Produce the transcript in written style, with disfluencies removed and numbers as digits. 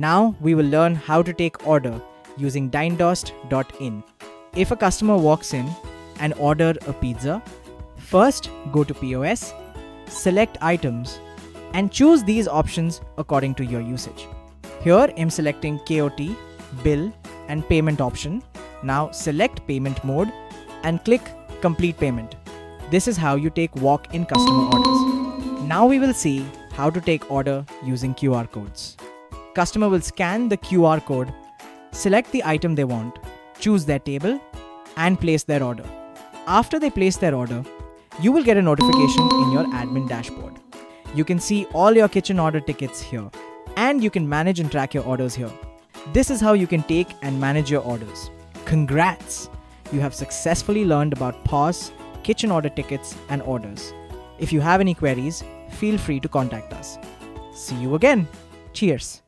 Now we will learn how to take order using Dinedost.in. If a customer walks in and order a pizza, first go to POS, select items and choose these options according to your usage. Here I'm selecting KOT, bill and payment option. Now select payment mode and click complete payment. This is how you take walk-in customer orders. Now we will see how to take order using QR codes. Customer will scan the QR code, select the item they want, choose their table and place their order. After they place their order, you will get a notification in your admin dashboard. You can see all your kitchen order tickets here and you can manage and track your orders here. This is how you can take and manage your orders. Congrats! You have successfully learned about POS, kitchen order tickets and orders. If you have any queries, feel free to contact us. See you again. Cheers.